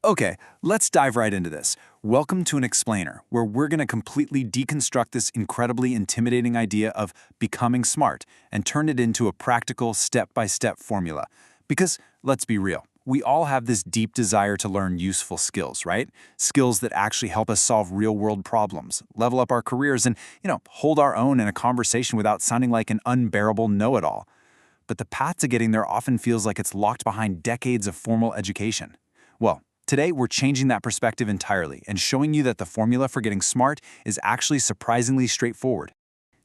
Okay, let's dive right into this. Welcome to an explainer, where we're going to completely deconstruct this incredibly intimidating idea of becoming smart and turn it into a practical step-by-step formula. Because, let's be real, we all have this deep desire to learn useful skills, right? Skills that actually help us solve real-world problems, level up our careers, and, hold our own in a conversation without sounding like an unbearable know-it-all. But the path to getting there often feels like it's locked behind decades of formal education. Well, today, we're changing that perspective entirely and showing you that the formula for getting smart is actually surprisingly straightforward.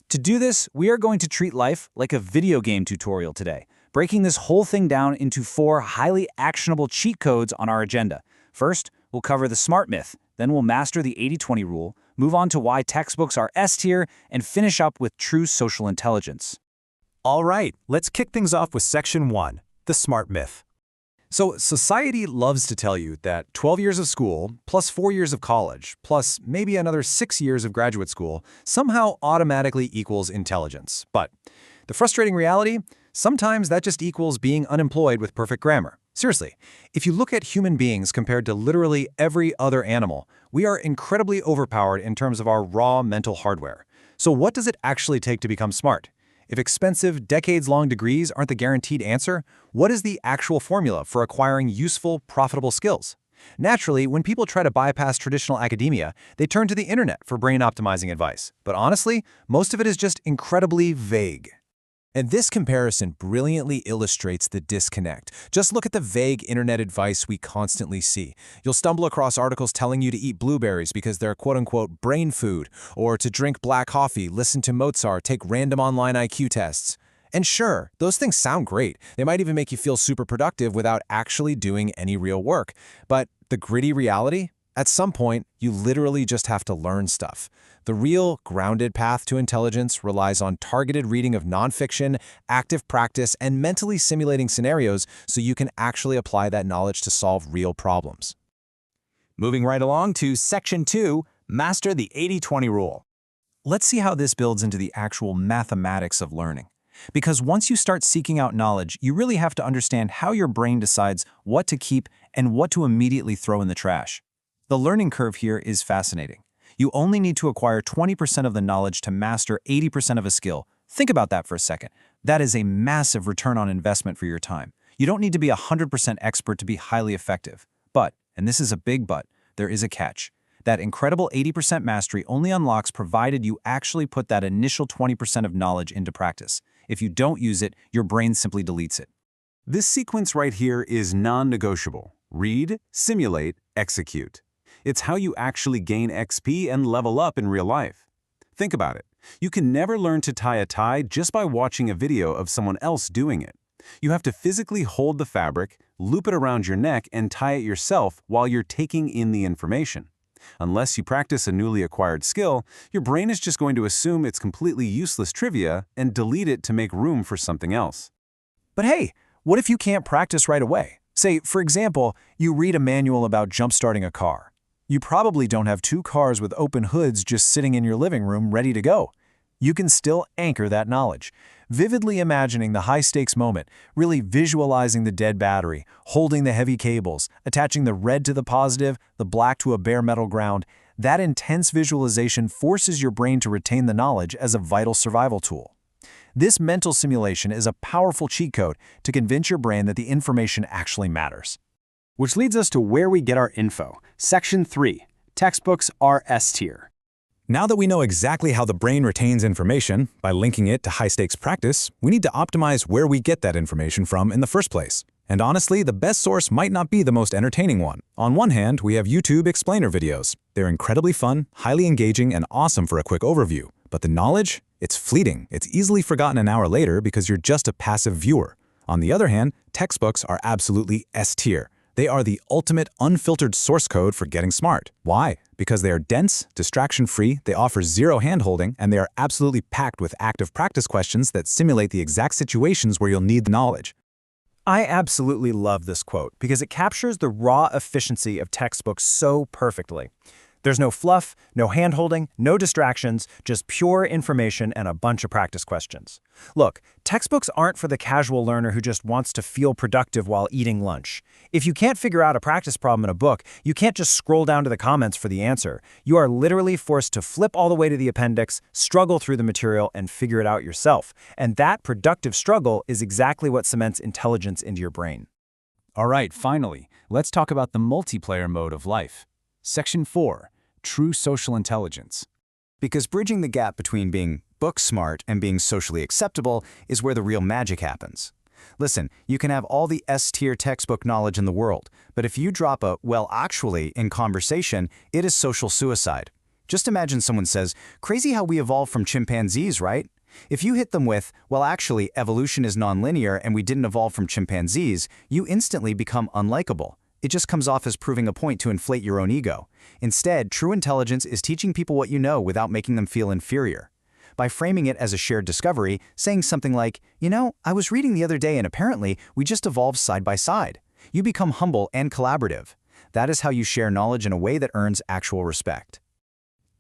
To do this, we are going to treat life like a video game tutorial today, breaking this whole thing down into 4 highly actionable cheat codes on our agenda. First, we'll cover the SMART myth, then we'll master the 80-20 rule, move on to why textbooks are S tier, and finish up with true social intelligence. All right, let's kick things off with Section 1, the SMART myth. So society loves to tell you that 12 years of school, plus 4 years of college, plus maybe another 6 years of graduate school, somehow automatically equals intelligence. But the frustrating reality, sometimes that just equals being unemployed with perfect grammar. Seriously, if you look at human beings compared to literally every other animal, we are incredibly overpowered in terms of our raw mental hardware. So what does it actually take to become smart? If expensive, decades-long degrees aren't the guaranteed answer, what is the actual formula for acquiring useful, profitable skills? Naturally, when people try to bypass traditional academia, they turn to the internet for brain-optimizing advice. But honestly, most of it is just incredibly vague. And this comparison brilliantly illustrates the disconnect. Just look at the vague internet advice we constantly see. You'll stumble across articles telling you to eat blueberries because they're quote-unquote brain food, or to drink black coffee, listen to Mozart, take random online IQ tests. And sure, those things sound great. They might even make you feel super productive without actually doing any real work. But the gritty reality? At some point, you literally just have to learn stuff. The real, grounded path to intelligence relies on targeted reading of nonfiction, active practice, and mentally simulating scenarios so you can actually apply that knowledge to solve real problems. Moving right along to Section 2, master the 80-20 rule. Let's see how this builds into the actual mathematics of learning. Because once you start seeking out knowledge, you really have to understand how your brain decides what to keep and what to immediately throw in the trash. The learning curve here is fascinating. You only need to acquire 20% of the knowledge to master 80% of a skill. Think about that for a second. That is a massive return on investment for your time. You don't need to be 100% expert to be highly effective. But, and this is a big but, there is a catch. That incredible 80% mastery only unlocks provided you actually put that initial 20% of knowledge into practice. If you don't use it, your brain simply deletes it. This sequence right here is non-negotiable. Read, simulate, execute. It's how you actually gain XP and level up in real life. Think about it. You can never learn to tie a tie just by watching a video of someone else doing it. You have to physically hold the fabric, loop it around your neck, and tie it yourself while you're taking in the information. Unless you practice a newly acquired skill, your brain is just going to assume it's completely useless trivia and delete it to make room for something else. But hey, what if you can't practice right away? Say, for example, you read a manual about jump-starting a car. You probably don't have 2 cars with open hoods just sitting in your living room ready to go. You can still anchor that knowledge, vividly imagining the high-stakes moment, really visualizing the dead battery, holding the heavy cables, attaching the red to the positive, the black to a bare metal ground. That intense visualization forces your brain to retain the knowledge as a vital survival tool. This mental simulation is a powerful cheat code to convince your brain that the information actually matters. Which leads us to where we get our info. Section 3, textbooks are S tier. Now that we know exactly how the brain retains information, by linking it to high-stakes practice, we need to optimize where we get that information from in the first place. And honestly, the best source might not be the most entertaining one. On one hand, we have YouTube explainer videos. They're incredibly fun, highly engaging, and awesome for a quick overview. But the knowledge? It's fleeting. It's easily forgotten an hour later because you're just a passive viewer. On the other hand, textbooks are absolutely S tier. They are the ultimate unfiltered source code for getting smart. Why? Because they are dense, distraction-free, they offer zero hand-holding, and they are absolutely packed with active practice questions that simulate the exact situations where you'll need the knowledge. I absolutely love this quote because it captures the raw efficiency of textbooks so perfectly. There's no fluff, no hand-holding, no distractions, just pure information and a bunch of practice questions. Look, textbooks aren't for the casual learner who just wants to feel productive while eating lunch. If you can't figure out a practice problem in a book, you can't just scroll down to the comments for the answer. You are literally forced to flip all the way to the appendix, struggle through the material, and figure it out yourself. And that productive struggle is exactly what cements intelligence into your brain. All right, finally, let's talk about the multiplayer mode of life. Section 4. True social intelligence. Because bridging the gap between being book smart and being socially acceptable is where the real magic happens. Listen, you can have all the S-tier textbook knowledge in the world, but if you drop a, well, actually, in conversation, it is social suicide. Just imagine someone says, crazy how we evolved from chimpanzees, right? If you hit them with, well, actually, evolution is nonlinear and we didn't evolve from chimpanzees, you instantly become unlikable. It just comes off as proving a point to inflate your own ego. Instead, true intelligence is teaching people what you know without making them feel inferior. By framing it as a shared discovery, saying something like, you know, I was reading the other day and apparently we just evolved side by side. You become humble and collaborative. That is how you share knowledge in a way that earns actual respect.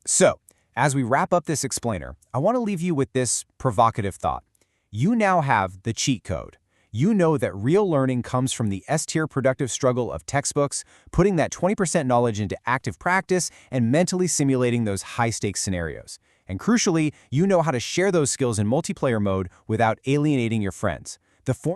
So, as we wrap up this explainer, I want to leave you with this provocative thought. You now have the cheat code. You know that real learning comes from the S-tier productive struggle of textbooks, putting that 20% knowledge into active practice, and mentally simulating those high-stakes scenarios. And crucially, you know how to share those skills in multiplayer mode without alienating your friends. The